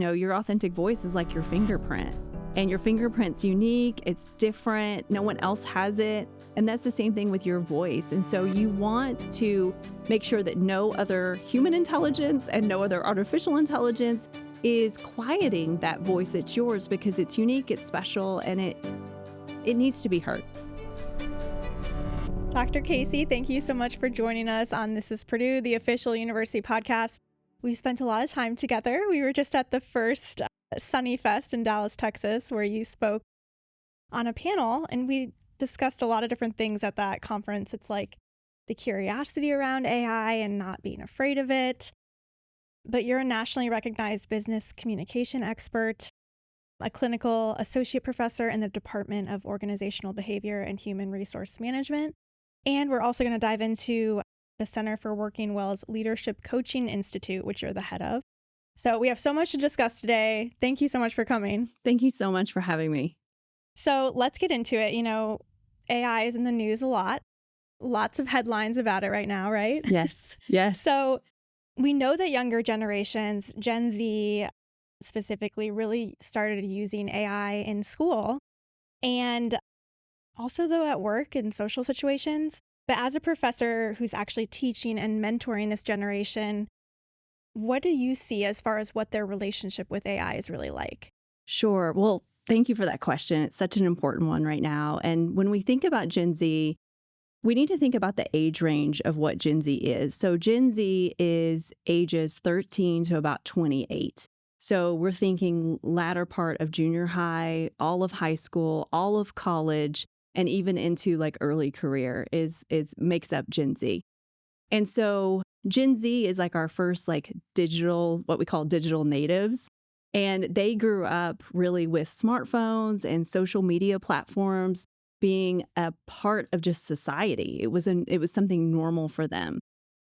Your authentic voice is like your fingerprint. And your fingerprint's unique, it's different, no one else has it. And that's the same thing with your voice. And so you want to make sure that no other human intelligence and no other artificial intelligence is quieting that voice that's yours, because it's unique, it's special, and it needs to be heard. Dr. Kasie, thank you so much for joining us on This is Purdue, the official university podcast. We've spent a lot of time together. We were just at the first Sunny Fest in Dallas, Texas, where you spoke on a panel, and we discussed a lot of different things at that conference. It's like the curiosity around AI and not being afraid of it. But you're a nationally recognized business communication expert, a clinical associate professor in the Department of Organizational Behavior and Human Resource Management. And we're also going to dive into the Center for Working Well's Leadership Coaching Institute, which you're the head of. So we have so much to discuss today. Thank you so much for coming. Thank you so much for having me. So let's get into it. AI is in the news a lot. Lots of headlines about it right now, right? Yes. So we know that younger generations, Gen Z specifically, really started using AI in school and also, though, at work and social situations. But as a professor who's actually teaching and mentoring this generation, what do you see as far as what their relationship with AI is really like? Sure. Well, thank you for that question. It's such an important one right now. And when we think about Gen Z, we need to think about the age range of what Gen Z is. So Gen Z is ages 13 to about 28. So we're thinking latter part of junior high, all of high school, all of college, and even into like early career makes up Gen Z. And so Gen Z is like our first like digital, what we call digital natives. And they grew up really with smartphones and social media platforms being a part of just society. It was something normal for them.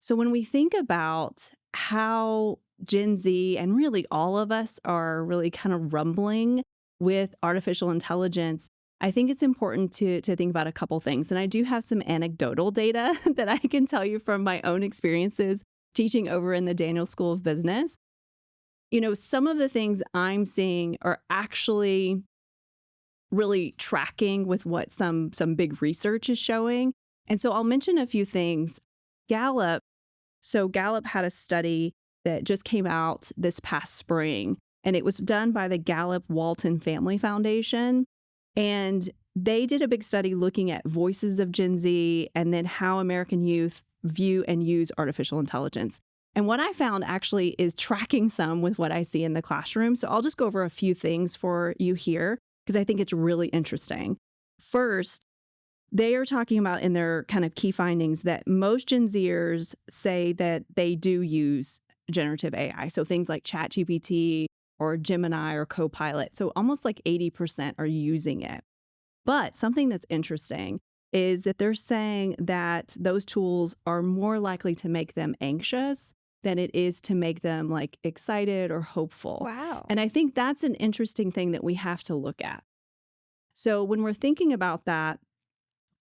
So when we think about how Gen Z and really all of us are really kind of rumbling with artificial intelligence, I think it's important to think about a couple things. And I do have some anecdotal data that I can tell you from my own experiences teaching over in the Daniel School of Business. Some of the things I'm seeing are actually really tracking with what some big research is showing. And so I'll mention a few things. Gallup had a study that just came out this past spring, and it was done by the Gallup Walton Family Foundation. And they did a big study looking at voices of Gen Z and then how American youth view and use artificial intelligence. And what I found actually is tracking some with what I see in the classroom. So I'll just go over a few things for you here because I think it's really interesting. First, they are talking about in their kind of key findings that most Gen Zers say that they do use generative AI. So things like ChatGPT or Gemini or Copilot. So almost like 80% are using it. But something that's interesting is that they're saying that those tools are more likely to make them anxious than it is to make them like excited or hopeful. Wow. And I think that's an interesting thing that we have to look at. So when we're thinking about that,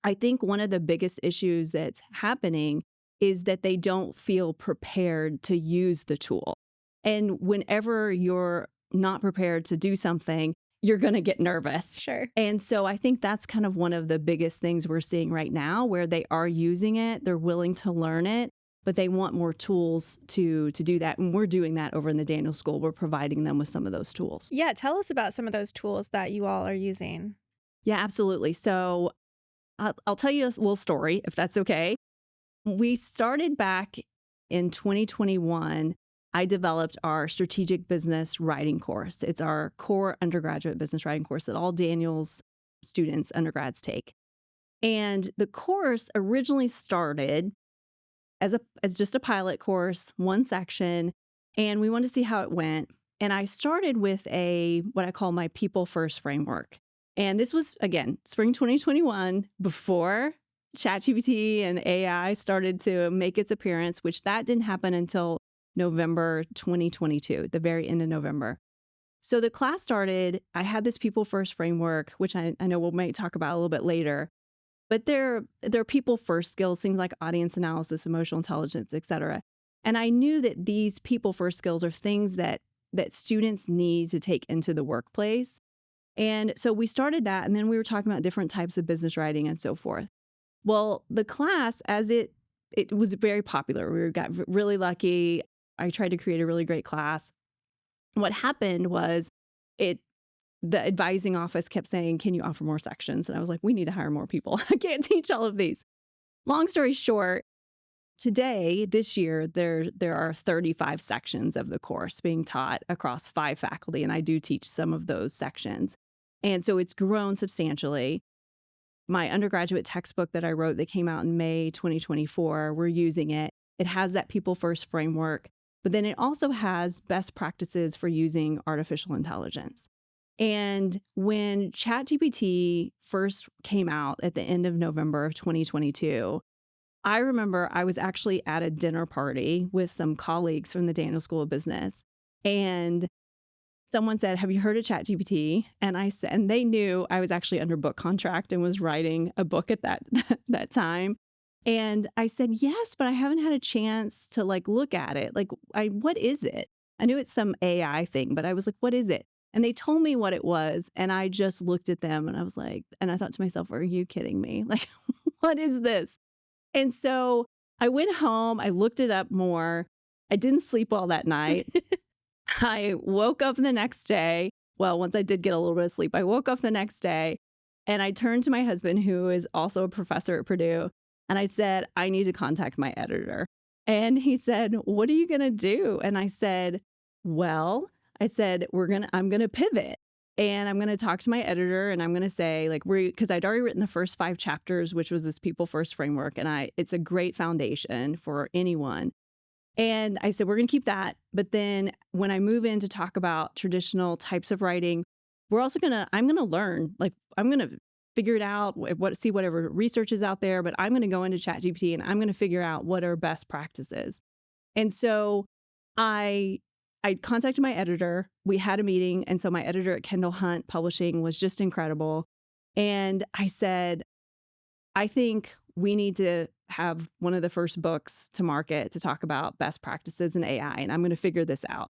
I think one of the biggest issues that's happening is that they don't feel prepared to use the tool. And whenever you're not prepared to do something, you're going to get nervous. Sure. And so I think that's kind of one of the biggest things we're seeing right now, where they are using it, they're willing to learn it, but they want more tools to do that. And we're doing that over in the Daniel School. We're providing them with some of those tools. Yeah, tell us about some of those tools that you all are using. Yeah, absolutely. So I'll tell you a little story, if that's okay. We started back in 2021. I developed our strategic business writing course. It's our core undergraduate business writing course that all Daniel's students, undergrads, take. And the course originally started as just a pilot course, one section, and we wanted to see how it went. And I started with what I call my people first framework. And this was, again, spring 2021, before ChatGPT and AI started to make its appearance, which that didn't happen until November 2022, the very end of November. So the class started, I had this people first framework, which I know we might talk about a little bit later, but they're people first skills, things like audience analysis, emotional intelligence, et cetera. And I knew that these people first skills are things that that students need to take into the workplace. And so we started that, and then we were talking about different types of business writing and so forth. Well, the class, as it was very popular. We got really lucky. I tried to create a really great class. What happened was the advising office kept saying, "Can you offer more sections?" And I was like, "We need to hire more people. I can't teach all of these." Long story short, today, this year, there are 35 sections of the course being taught across 5 faculty, and I do teach some of those sections. And so it's grown substantially. My undergraduate textbook that I wrote that came out in May 2024, we're using it. It has that people first framework, but then it also has best practices for using artificial intelligence. And when ChatGPT first came out at the end of November of 2022, I remember I was actually at a dinner party with some colleagues from the Daniel School of Business, and someone said, "Have you heard of ChatGPT?" And I said, and they knew I was actually under book contract and was writing a book at that time. And I said, "Yes, but I haven't had a chance to look at it. What is it?" I knew it's some AI thing, but I was like, "What is it?" And they told me what it was, and I just looked at them and I was like, and I thought to myself, "Are you kidding me? What is this?" And so I went home, I looked it up more. I didn't sleep well that night. I woke up the next day. Well, once I did get a little bit of sleep, I woke up the next day and I turned to my husband, who is also a professor at Purdue, and I said, "I need to contact my editor." And he said, "What are you going to do?" And I said, "Well," I said, I'm going to pivot, and I'm going to talk to my editor, and I'm going to say, because I'd already written the first 5 chapters, which was this people first framework. And it's a great foundation for anyone. And I said, we're going to keep that. But then when I move in to talk about traditional types of writing, I'm going to learn, I'm going to figure it out, see whatever research is out there, but I'm going to go into ChatGPT and I'm going to figure out what are best practices. And so I contacted my editor. We had a meeting. And so my editor at Kendall Hunt Publishing was just incredible. And I said, "I think we need to have one of the first books to market to talk about best practices in AI, and I'm going to figure this out."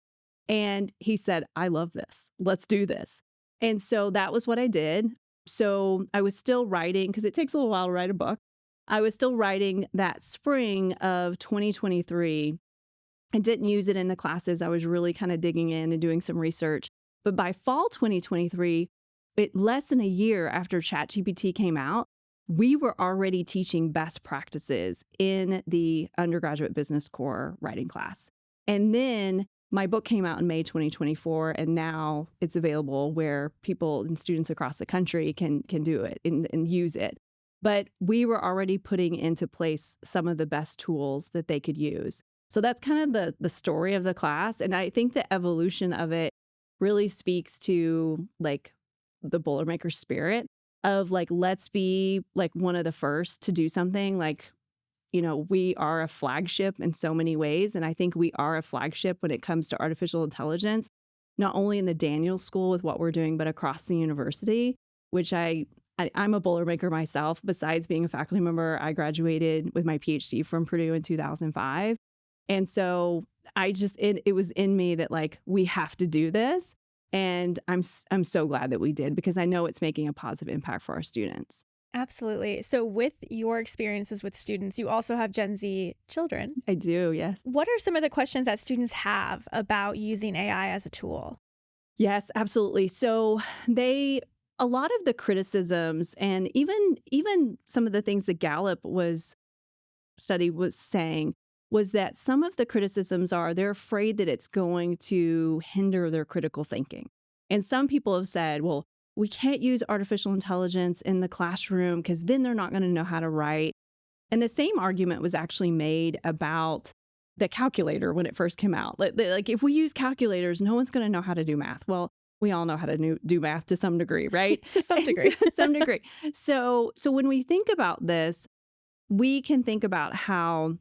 And he said, "I love this. Let's do this." And so that was what I did. So I was still writing, because it takes a little while to write a book. I was still writing that spring of 2023. I didn't use it in the classes. I was really kind of digging in and doing some research. But by fall 2023, less than a year after ChatGPT came out, we were already teaching best practices in the undergraduate business core writing class. And then my book came out in May 2024, and now it's available where people and students across the country can do it and use it. But we were already putting into place some of the best tools that they could use. So that's kind of the story of the class. And I think the evolution of it really speaks to the Boilermaker spirit of let's be one of the first to do something. We are a flagship in so many ways. And I think we are a flagship when it comes to artificial intelligence, not only in the Daniel School with what we're doing, but across the university, which I'm a Boilermaker myself. Besides being a faculty member, I graduated with my PhD from Purdue in 2005. And so it was in me that we have to do this. And I'm so glad that we did, because I know it's making a positive impact for our students. Absolutely. So with your experiences with students, you also have Gen Z children. I do, yes. What are some of the questions that students have about using AI as a tool? Yes, absolutely. So a lot of the criticisms, and even some of the things that Gallup study was saying, was that some of the criticisms they're afraid that it's going to hinder their critical thinking. And some people have said, well, we can't use artificial intelligence in the classroom because then they're not going to know how to write. And the same argument was actually made about the calculator when it first came out. If we use calculators, no one's going to know how to do math. Well, we all know how to do math to some degree, right? To some degree. To some degree. So when we think about this, we can think about how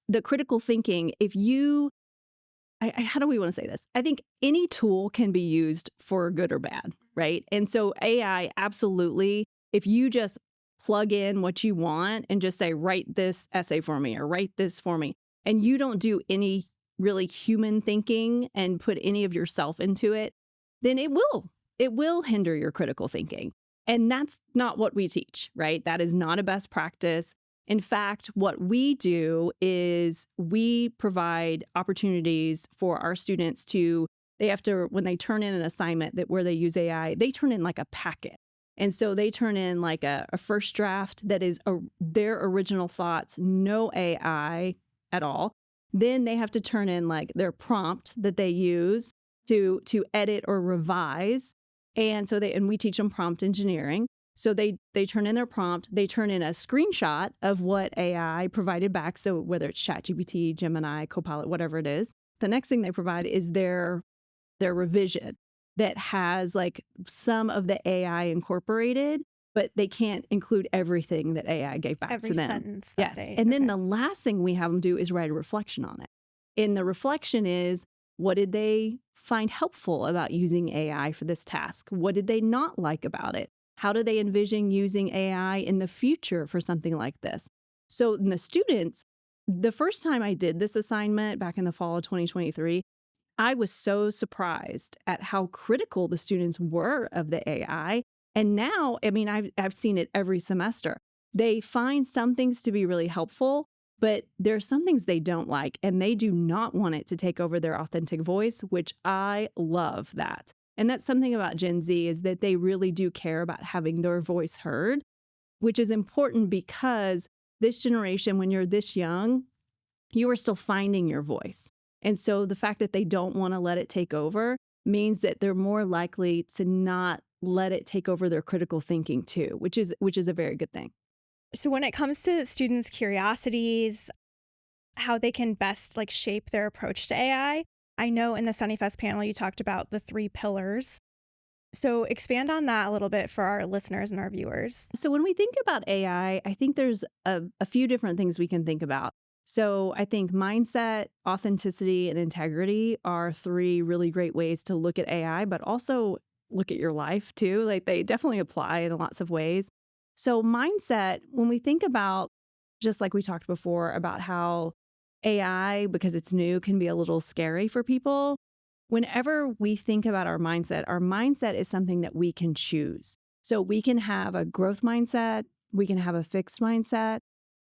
the critical thinking, how do we want to say this? I think any tool can be used for good or bad, right? And so AI, absolutely, if you just plug in what you want and just say, write this essay for me or write this for me, and you don't do any really human thinking and put any of yourself into it, then it will hinder your critical thinking. And that's not what we teach, right? That is not a best practice. In fact, what we do is we provide opportunities for our students to, they have to, when they turn in an assignment that where they use AI, they turn in like a packet. And so they turn in like a first draft that is their original thoughts, no AI at all. Then they have to turn in like their prompt that they use to edit or revise. And so we teach them prompt engineering. So they turn in their prompt, they turn in a screenshot of what AI provided back. So whether it's ChatGPT, Gemini, Copilot, whatever it is, the next thing they provide is their revision that has like some of the AI incorporated, but they can't include everything that AI gave back Every to them. sentence. Yes. And then the last thing we have them do is write a reflection on it. And the reflection is, what did they find helpful about using AI for this task? What did they not like about it? How do they envision using AI in the future for something like this? So in the students, the first time I did this assignment back in the fall of 2023, I was so surprised at how critical the students were of the AI. And now, I mean, I've seen it every semester. They find some things to be really helpful, but there are some things they don't like, and they do not want it to take over their authentic voice, which I love that. And that's something about Gen Z, is that they really do care about having their voice heard, which is important because this generation, when you're this young, you are still finding your voice. And so the fact that they don't want to let it take over means that they're more likely to not let it take over their critical thinking too, which is a very good thing. So when it comes to students' curiosities, how they can best like shape their approach to AI, I know in the SunnyFest panel you talked about the 3 pillars. So expand on that a little bit for our listeners and our viewers. So when we think about AI, I think there's a few different things we can think about. So I think mindset, authenticity, and integrity are 3 really great ways to look at AI, but also look at your life too. Like they definitely apply in lots of ways. So mindset, when we think about, just like we talked before about how AI, because it's new, can be a little scary for people. Whenever we think about our mindset is something that we can choose. So we can have a growth mindset, we can have a fixed mindset.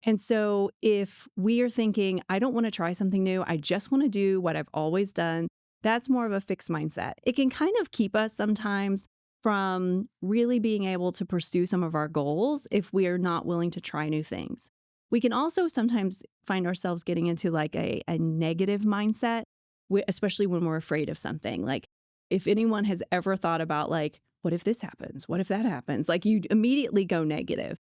And so if we are thinking, I don't want to try something new, I just want to do what I've always done, that's more of a fixed mindset. It can kind of keep us sometimes from really being able to pursue some of our goals if we are not willing to try new things. We can also sometimes find ourselves getting into like a negative mindset, especially when we're afraid of something. Like if anyone has ever thought about like, what if this happens? What if that happens? Like you immediately go negative.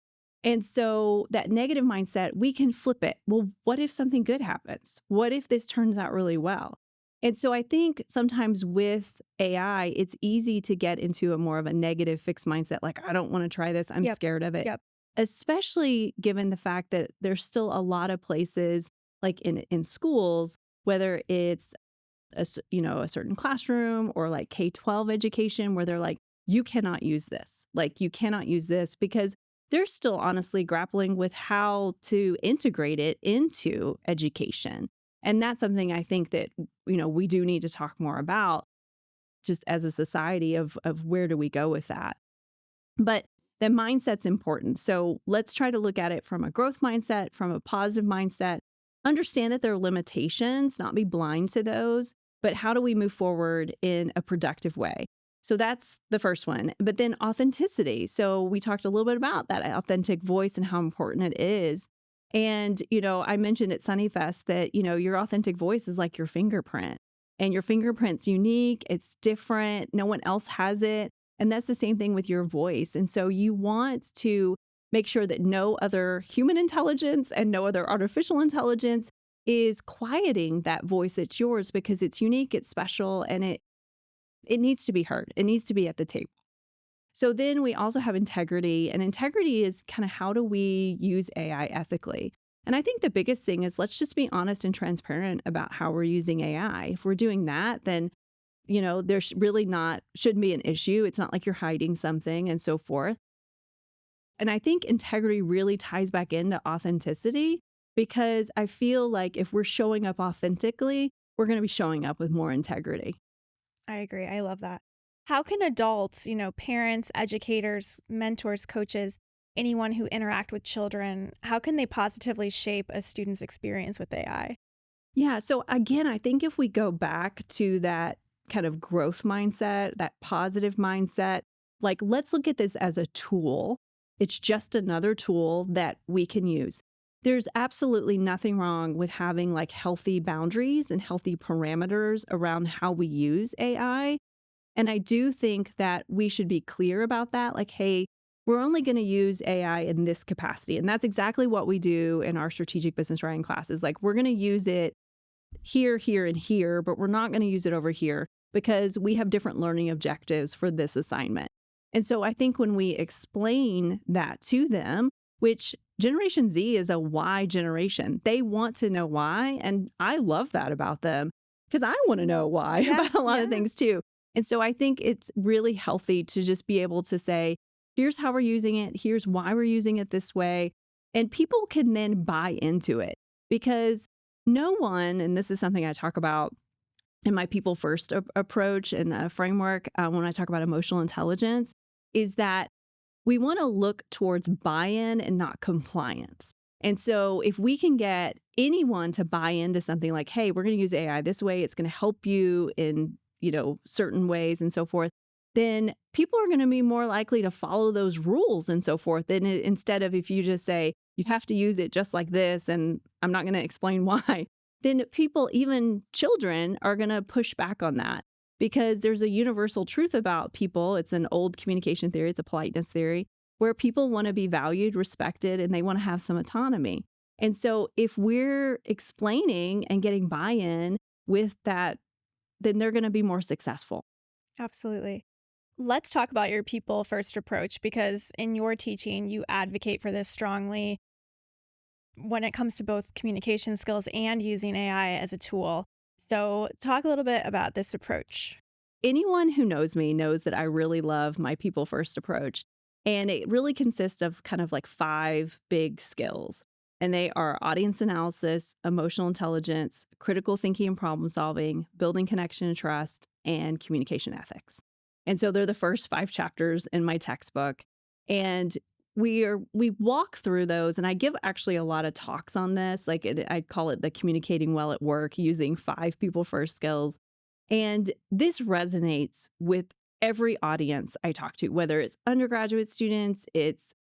And so that negative mindset, we can flip it. Well, what if something good happens? What if this turns out really well? And so I think sometimes with AI, it's easy to get into a more of a negative fixed mindset. Like, I don't want to try this. I'm scared of it. Especially given the fact that there's still a lot of places like in schools, whether it's a certain classroom or like K-12 education where they're like, you cannot use this. Like you cannot use this because they're still honestly grappling with how to integrate it into education. And that's something I think that, we do need to talk more about just as a society of where do we go with that. But the mindset's important. So let's try to look at it from a growth mindset, from a positive mindset, understand that there are limitations, not be blind to those, but how do we move forward in a productive way? So that's the first one. But then authenticity. So we talked a little bit about that authentic voice and how important it is. And, I mentioned at SunnyFest that, your authentic voice is like your fingerprint. And your fingerprint's unique. It's different. No one else has it. And that's the same thing with your voice. And so you want to make sure that no other human intelligence and no other artificial intelligence is quieting that voice that's yours because it's unique, it's special, and it needs to be heard. It needs to be at the table. So then we also have integrity, and integrity is kind of how do we use AI ethically? And I think the biggest thing is let's just be honest and transparent about how we're using AI. If we're doing that, then there's really shouldn't be an issue. It's not like you're hiding something and so forth. And I think integrity really ties back into authenticity because I feel like if we're showing up authentically, we're going to be showing up with more integrity. I agree. I love that. How can adults, parents, educators, mentors, coaches, anyone who interact with children, how can they positively shape a student's experience with AI? Yeah. So again, I think if we go back to that kind of growth mindset, that positive mindset, like let's look at this as a tool. It's just another tool that we can use. There's absolutely nothing wrong with having like healthy boundaries and healthy parameters around how we use AI. And I do think that we should be clear about that. Like, hey, we're only going to use AI in this capacity. And that's exactly what we do in our strategic business writing classes. Like, we're going to use it here, here, and here, but we're not going to use it over here because we have different learning objectives for this assignment. And so I think when we explain that to them, which Generation Z is a why generation, they want to know why. And I love that about them because I want to know why about a lot of things too. And so I think it's really healthy to just be able to say, here's how we're using it. Here's why we're using it this way. And people can then buy into it because no one, and this is something I talk about in my people first approach and framework when I talk about emotional intelligence, is that we want to look towards buy-in and not compliance. And so if we can get anyone to buy into something like, hey, we're going to use AI this way, it's going to help you in, certain ways and so forth, then people are going to be more likely to follow those rules and so forth. Then instead of if you just say, you have to use it just like this, and I'm not going to explain why, then people, even children, are going to push back on that because there's a universal truth about people. It's an old communication theory. It's a politeness theory where people want to be valued, respected, and they want to have some autonomy. And so if we're explaining and getting buy-in with that, then they're going to be more successful. Absolutely. Let's talk about your people first approach because in your teaching, you advocate for this strongly when it comes to both communication skills and using AI as a tool. So talk a little bit about this approach. Anyone who knows me knows that I really love my people first approach. And it really consists of kind of like 5 big skills. And they are audience analysis, emotional intelligence, critical thinking and problem solving, building connection and trust, and communication ethics. And so they're the first 5 chapters in my textbook. And we walk through those, and I give actually a lot of talks on this. Like I call it the communicating well at work using 5 people first skills. And this resonates with every audience I talk to, whether it's undergraduate students, it's,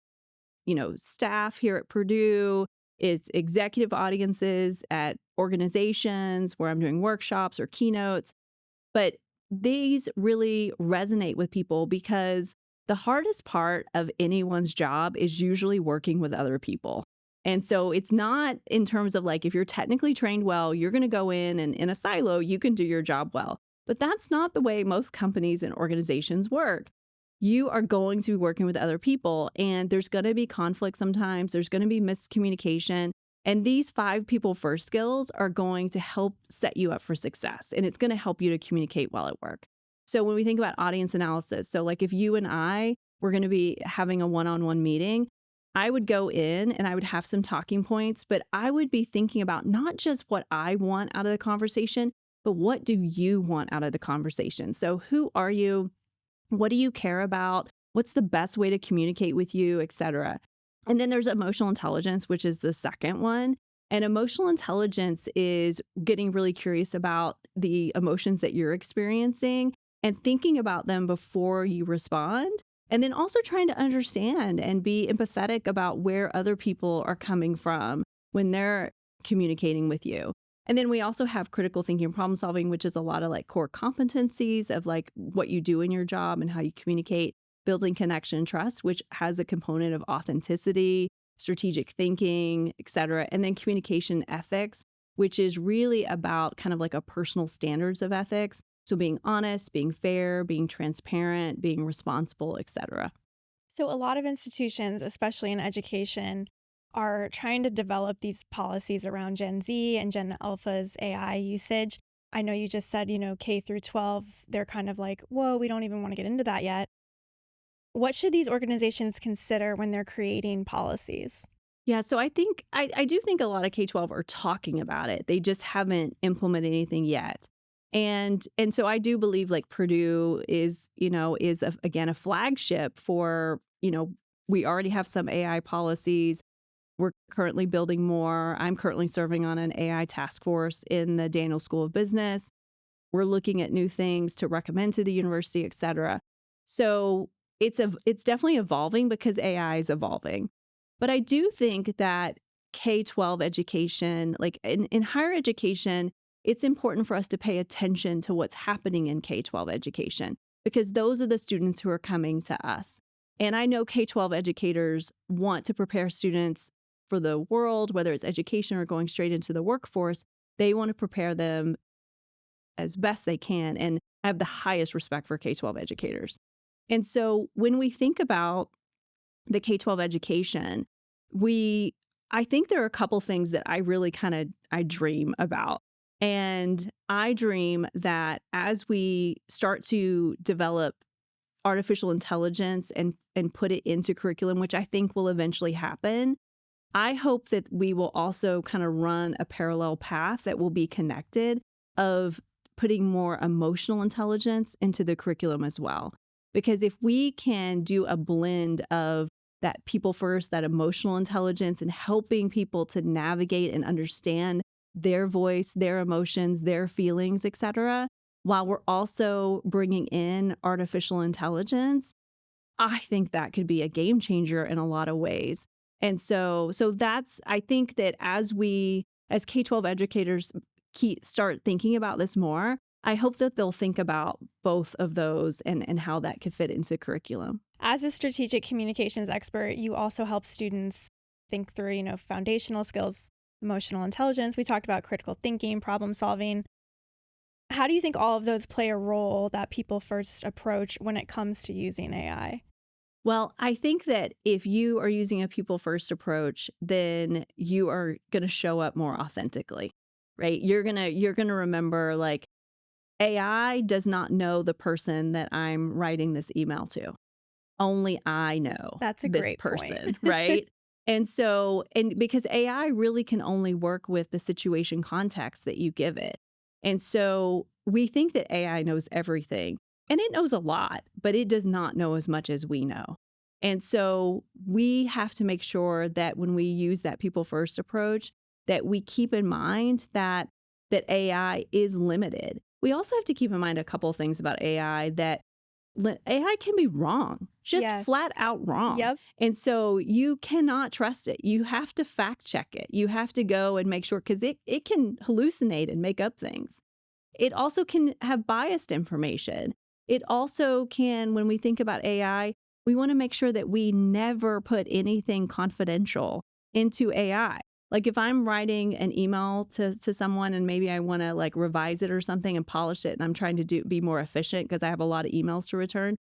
staff here at Purdue, it's executive audiences at organizations where I'm doing workshops or keynotes. But these really resonate with people because the hardest part of anyone's job is usually working with other people. And so it's not in terms of like, if you're technically trained well, you're going to go in and in a silo, you can do your job well. But that's not the way most companies and organizations work. You are going to be working with other people, and there's going to be conflict sometimes. There's going to be miscommunication. And these 5 people first skills are going to help set you up for success. And it's going to help you to communicate well at work. So when we think about audience analysis, so like if you and I were going to be having a one-on-one meeting, I would go in and I would have some talking points, but I would be thinking about not just what I want out of the conversation, but what do you want out of the conversation? So who are you? What do you care about? What's the best way to communicate with you, et cetera? And then there's emotional intelligence, which is the second one. And emotional intelligence is getting really curious about the emotions that you're experiencing and thinking about them before you respond. And then also trying to understand and be empathetic about where other people are coming from when they're communicating with you. And then we also have critical thinking and problem solving, which is a lot of like core competencies of like what you do in your job and how you communicate, building connection and trust, which has a component of authenticity, strategic thinking, et cetera. And then communication ethics, which is really about kind of like a personal standards of ethics. So being honest, being fair, being transparent, being responsible, et cetera. So a lot of institutions, especially in education, are trying to develop these policies around Gen Z and Gen Alpha's AI usage. I know you just said, K through 12, they're kind of like, whoa, we don't even want to get into that yet. What should these organizations consider when they're creating policies? Yeah, so I do think a lot of K-12 are talking about it. They just haven't implemented anything yet. And so I do believe like Purdue is again a flagship for, we already have some AI policies. We're currently building more. I'm currently serving on an AI task force in the Daniel School of Business. We're looking at new things to recommend to the university, et cetera. So it's definitely evolving because AI is evolving. But I do think that K-12 education, like in higher education, it's important for us to pay attention to what's happening in K-12 education because those are the students who are coming to us. And I know K-12 educators want to prepare students for the world, whether it's education or going straight into the workforce. They want to prepare them as best they can. And I have the highest respect for K-12 educators. And so when we think about the K-12 education, I think there are a couple things that I really I dream about. And I dream that as we start to develop artificial intelligence and put it into curriculum, which I think will eventually happen, I hope that we will also kind of run a parallel path that will be connected of putting more emotional intelligence into the curriculum as well. Because if we can do a blend of that people first, that emotional intelligence, and helping people to navigate and understand their voice, their emotions, their feelings, et cetera, while we're also bringing in artificial intelligence, I think that could be a game changer in a lot of ways. And so I think that as K-12 educators start thinking about this more, I hope that they'll think about both of those and how that could fit into curriculum. As a strategic communications expert, you also help students think through, foundational skills, emotional intelligence. We talked about critical thinking, problem solving. How do you think all of those play a role that people first approach when it comes to using AI? Well, I think that if you are using a people first approach, then you are going to show up more authentically, right? You're going to remember like AI does not know the person that I'm writing this email to. Only I know That's a this great person, point. right? And because AI really can only work with the situation context that you give it. And so we think that AI knows everything, and it knows a lot, but it does not know as much as we know. And so we have to make sure that when we use that people first approach, that we keep in mind that AI is limited. We also have to keep in mind a couple of things about AI that AI can be wrong, just Yes. flat out wrong. Yep. And so you cannot trust it. You have to fact check it. You have to go and make sure because it can hallucinate and make up things. It also can have biased information. It also can, when we think about AI, we want to make sure that we never put anything confidential into AI. Like if I'm writing an email to someone and maybe I want to like revise it or something and polish it and I'm trying to be more efficient because I have a lot of emails to return,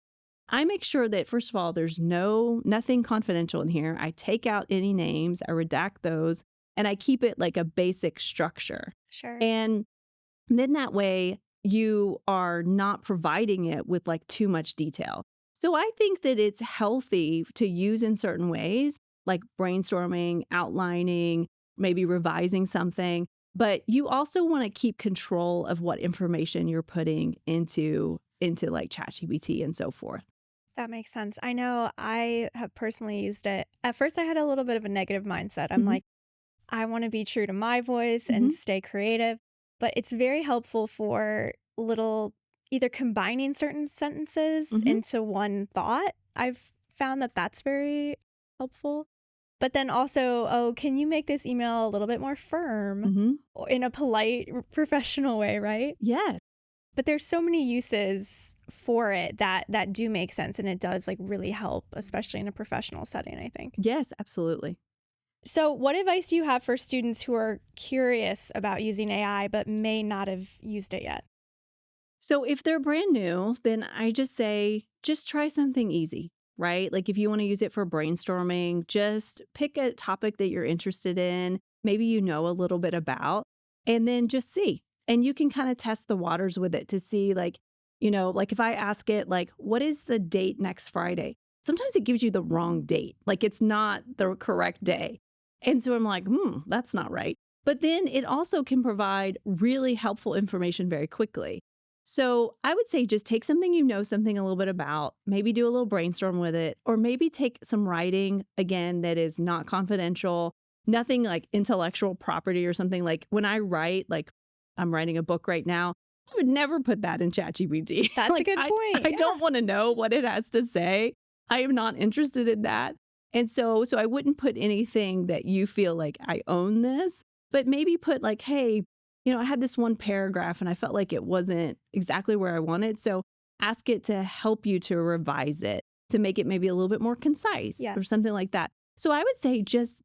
I make sure that first of all, there's nothing confidential in here. I take out any names, I redact those, and I keep it like a basic structure. Sure. And then that way you are not providing it with like too much detail. So I think that it's healthy to use in certain ways, like brainstorming, outlining, maybe revising something. But you also want to keep control of what information you're putting into like ChatGPT and so forth. That makes sense. I know I have personally used it. At first, I had a little bit of a negative mindset. I'm like, I want to be true to my voice and stay creative. But it's very helpful for either combining certain sentences into one thought. I've found that that's very helpful. But then also, can you make this email a little bit more firm or in a polite, professional way, right? Yes. But there's so many uses for it that do make sense, and it does like really help, especially in a professional setting, I think. Yes, absolutely. So what advice do you have for students who are curious about using AI but may not have used it yet? So if they're brand new, then I just say, just try something easy, right? Like if you want to use it for brainstorming, just pick a topic that you're interested in, maybe you know a little bit about, and then just see. And you can kind of test the waters with it to see like if I ask it like, what is the date next Friday? Sometimes it gives you the wrong date. Like it's not the correct day. And so I'm like, that's not right. But then it also can provide really helpful information very quickly. So I would say just take something you know something a little bit about, maybe do a little brainstorm with it, or maybe take some writing, again, that is not confidential, nothing like intellectual property or something. Like when I write, like I'm writing a book right now, I would never put that in ChatGPT. That's a good point. I don't want to know what it has to say. I am not interested in that. And so I wouldn't put anything that you feel like I own this, but maybe put like, hey, I had this one paragraph and I felt like it wasn't exactly where I wanted. So ask it to help you to revise it, to make it maybe a little bit more concise or something like that. So I would say just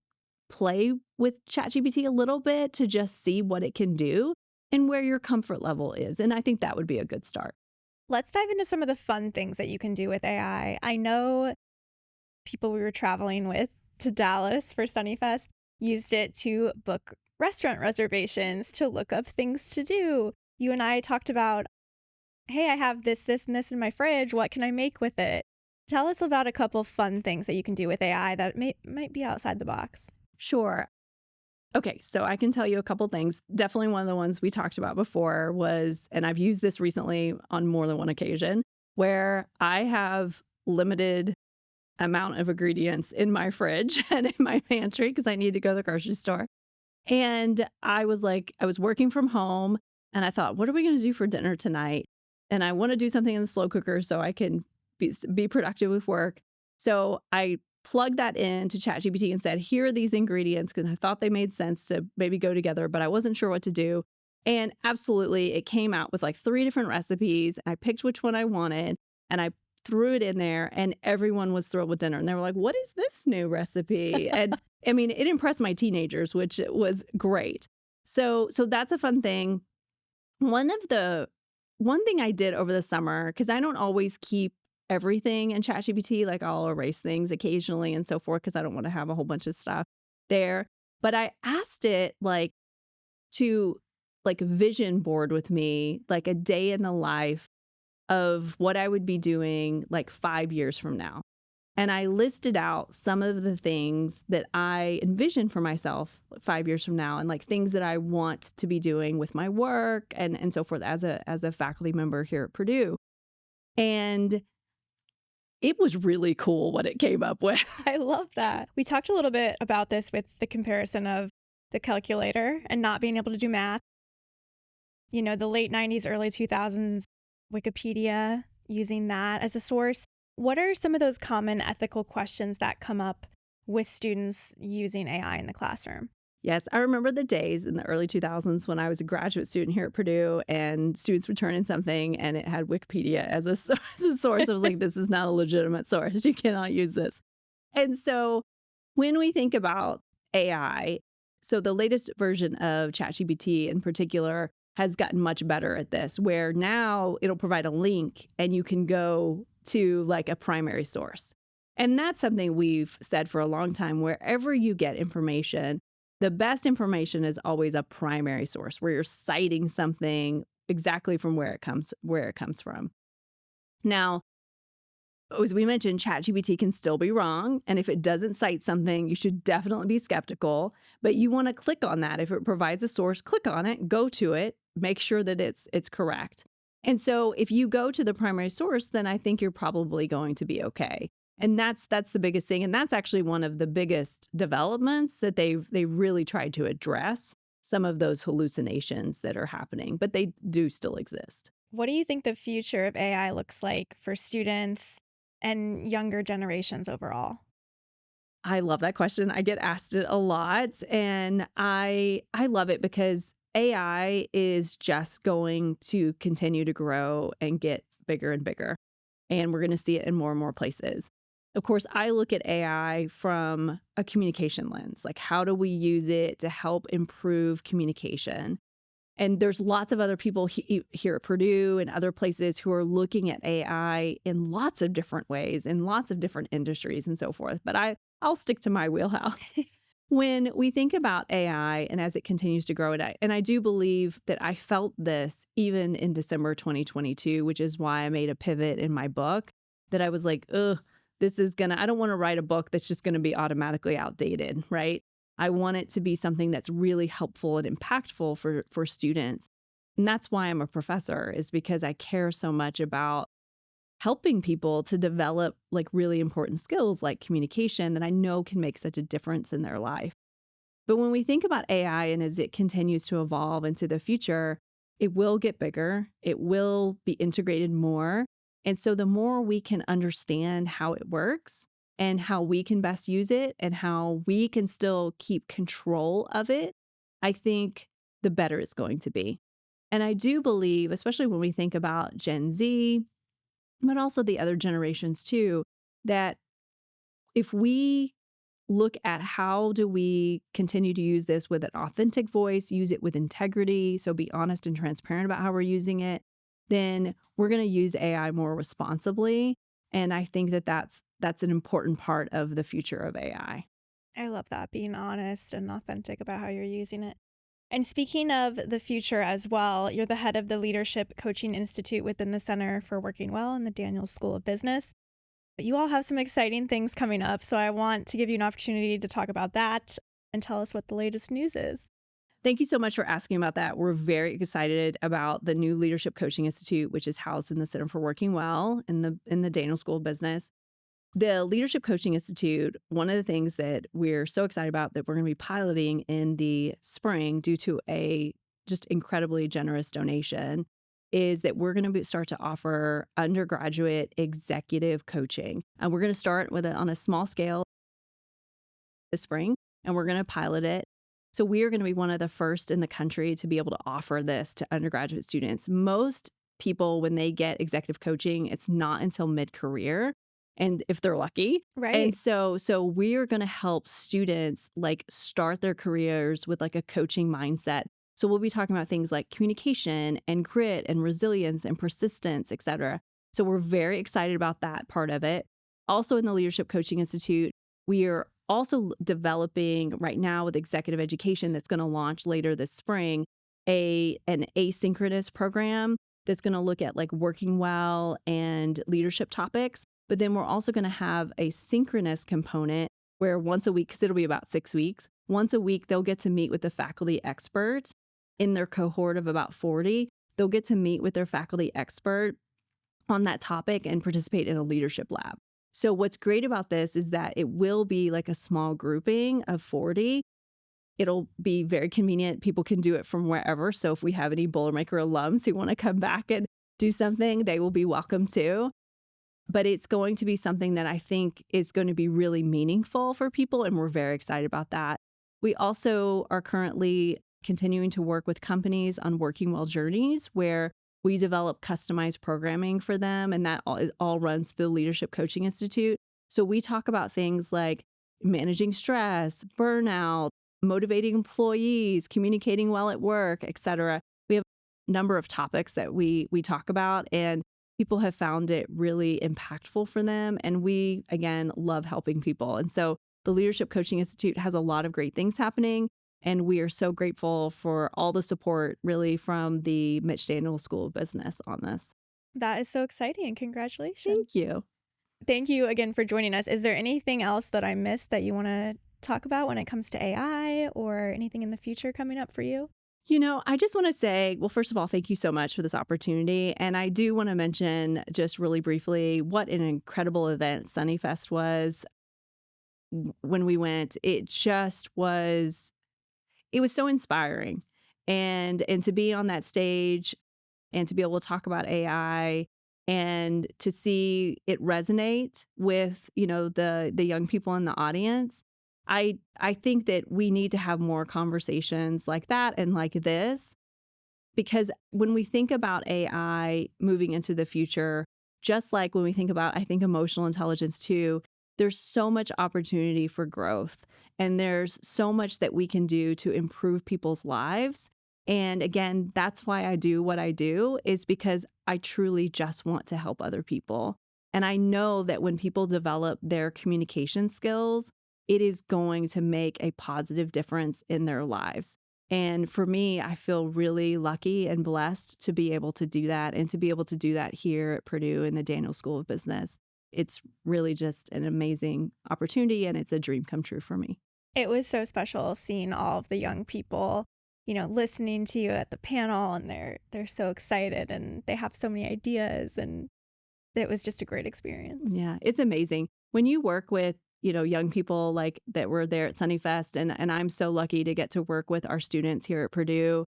play with ChatGPT a little bit to just see what it can do and where your comfort level is. And I think that would be a good start. Let's dive into some of the fun things that you can do with AI. I know people we were traveling with to Dallas for Sunnyfest used it to book restaurant reservations, to look up things to do. You and I talked about, hey, I have this, and this in my fridge. What can I make with it? Tell us about a couple fun things that you can do with AI that might be outside the box. Sure. Okay, so I can tell you a couple things. Definitely one of the ones we talked about before was, and I've used this recently on more than one occasion, where I have limited amount of ingredients in my fridge and in my pantry because I need to go to the grocery store. And I was working from home and I thought, what are we going to do for dinner tonight? And I want to do something in the slow cooker so I can be productive with work. So I plugged that into ChatGPT and said, here are these ingredients, because I thought they made sense to maybe go together, but I wasn't sure what to do. And absolutely, it came out with like 3 different recipes. I picked which one I wanted and I threw it in there and everyone was thrilled with dinner. And they were like, what is this new recipe? And I mean, it impressed my teenagers, which was great. So that's a fun thing. One thing I did over the summer, because I don't always keep everything in ChatGPT, like I'll erase things occasionally and so forth, because I don't want to have a whole bunch of stuff there. But I asked it to vision board with me, like a day in the life of what I would be doing like 5 years from now. And I listed out some of the things that I envision for myself 5 years from now and like things that I want to be doing with my work and so forth as a faculty member here at Purdue. And it was really cool what it came up with. I love that. We talked a little bit about this with the comparison of the calculator and not being able to do math. The late 90s, early 2000s, Wikipedia, using that as a source. What are some of those common ethical questions that come up with students using AI in the classroom? Yes, I remember the days in the early 2000s when I was a graduate student here at Purdue and students would turn in something and it had Wikipedia as a source. I was like, this is not a legitimate source. You cannot use this. And so when we think about AI, so the latest version of ChatGPT in particular has gotten much better at this, where now it'll provide a link and you can go to like a primary source. And that's something we've said for a long time. Wherever you get information, the best information is always a primary source where you're citing something exactly from where it comes from. Now, as we mentioned, ChatGPT can still be wrong. And if it doesn't cite something, you should definitely be skeptical. But you want to click on that. If it provides a source, click on it, go to it, make sure that it's correct. And so if you go to the primary source, then I think you're probably going to be okay. And that's the biggest thing. And that's actually one of the biggest developments that they really tried to address some of those hallucinations that are happening, but they do still exist. What do you think the future of AI looks like for students and younger generations overall? I love that question. I get asked it a lot, and I love it because AI is just going to continue to grow and get bigger and bigger, and we're going to see it in more and more places. Of course, I look at AI from a communication lens, like how do we use it to help improve communication? And there's lots of other people here at Purdue and other places who are looking at AI in lots of different ways, in lots of different industries and so forth. But I'll stick to my wheelhouse. When we think about AI and as it continues to grow, and I do believe that I felt this even in December 2022, which is why I made a pivot in my book, that I was like, I don't want to write a book that's just going to be automatically outdated, right? I want it to be something that's really helpful and impactful for students. And that's why I'm a professor, is because I care so much about helping people to develop like really important skills like communication that I know can make such a difference in their life. But when we think about AI and as it continues to evolve into the future, it will get bigger, it will be integrated more. And so the more we can understand how it works and how we can best use it and how we can still keep control of it, I think the better it's going to be. And I do believe, especially when we think about Gen Z, but also the other generations too, that if we look at how do we continue to use this with an authentic voice, use it with integrity, so be honest and transparent about how we're using it, then we're going to use AI more responsibly. And I think that that's an important part of the future of AI. I love that, being honest and authentic about how you're using it. And speaking of the future as well, you're the head of the Leadership Coaching Institute within the Center for Working Well in the Daniels School of Business. But you all have some exciting things coming up, so I want to give you an opportunity to talk about that and tell us what the latest news is. Thank you so much for asking about that. We're very excited about the new Leadership Coaching Institute, which is housed in the Center for Working Well in the Daniels School of Business. The Leadership Coaching Institute, one of the things that we're so excited about that we're going to be piloting in the spring due to a just incredibly generous donation, is that we're going to start to offer undergraduate executive coaching. And we're going to start with it on a small scale this spring, and we're going to pilot it. So we are going to be one of the first in the country to be able to offer this to undergraduate students. Most people, when they get executive coaching, it's not until mid-career, and if they're lucky. Right. And so we're going to help students like start their careers with like a coaching mindset. So we'll be talking about things like communication and grit and resilience and persistence, et cetera. So we're very excited about that part of it. Also in the Leadership Coaching Institute, we are also developing right now with executive education that's going to launch later this spring, an asynchronous program that's going to look at like working well and leadership topics. But then we're also going to have a synchronous component where once a week, because it'll be about 6 weeks, once a week, they'll get to meet with the faculty expert in their cohort of about 40. They'll get to meet with their faculty expert on that topic and participate in a leadership lab. So what's great about this is that it will be like a small grouping of 40. It'll be very convenient. People can do it from wherever. So if we have any Boilermaker alums who want to come back and do something, they will be welcome to. But it's going to be something that I think is going to be really meaningful for people, and we're very excited about that. We also are currently continuing to work with companies on working well journeys where we develop customized programming for them, and that all runs through the Leadership Coaching Institute. So we talk about things like managing stress, burnout, motivating employees, communicating well at work, et cetera. We have a number of topics that we talk about, and people have found it really impactful for them. And we, again, love helping people. And so the Leadership Coaching Institute has a lot of great things happening. And we are so grateful for all the support really from the Mitch Daniels School of Business on this. That is so exciting. Congratulations. Thank you. Thank you again for joining us. Is there anything else that I missed that you want to talk about when it comes to AI or anything in the future coming up for you? You know, I just want to say, well, first of all, thank you so much for this opportunity. And I do want to mention just really briefly what an incredible event Sunnyfest was when we went. It was so inspiring. And to be on that stage and to be able to talk about AI and to see it resonate with, the young people in the audience. I think that we need to have more conversations like that and like this, because when we think about AI moving into the future, just like when we think about, I think, emotional intelligence too, there's so much opportunity for growth and there's so much that we can do to improve people's lives. And again, that's why I do what I do, is because I truly just want to help other people. And I know that when people develop their communication skills, it is going to make a positive difference in their lives. And for me, I feel really lucky and blessed to be able to do that and to be able to do that here at Purdue in the Daniels School of Business. It's really just an amazing opportunity and it's a dream come true for me. It was so special seeing all of the young people, listening to you at the panel, and they're so excited and they have so many ideas, and it was just a great experience. Yeah, it's amazing. When you work with, young people like that were there at Sunnyfest, and I'm so lucky to get to work with our students here at Purdue,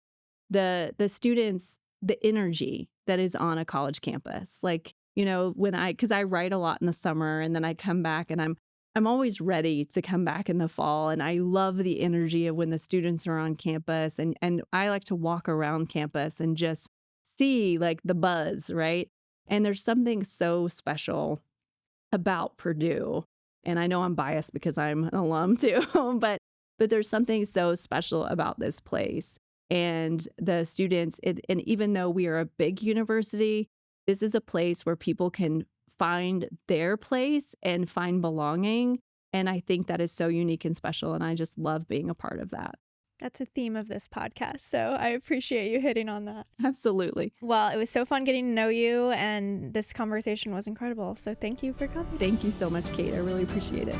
the students, the energy that is on a college campus. Like, because I write a lot in the summer and then I come back and I'm always ready to come back in the fall. And I love the energy of when the students are on campus. And I like to walk around campus and just see like the buzz, right? And there's something so special about Purdue. And I know I'm biased because I'm an alum too, but there's something so special about this place. And the students, and even though we are a big university, this is a place where people can find their place and find belonging. And I think that is so unique and special. And I just love being a part of that. That's a theme of this podcast, so I appreciate you hitting on that. Absolutely. Well, it was so fun getting to know you, and this conversation was incredible. So thank you for coming. Thank you so much, Kate. I really appreciate it.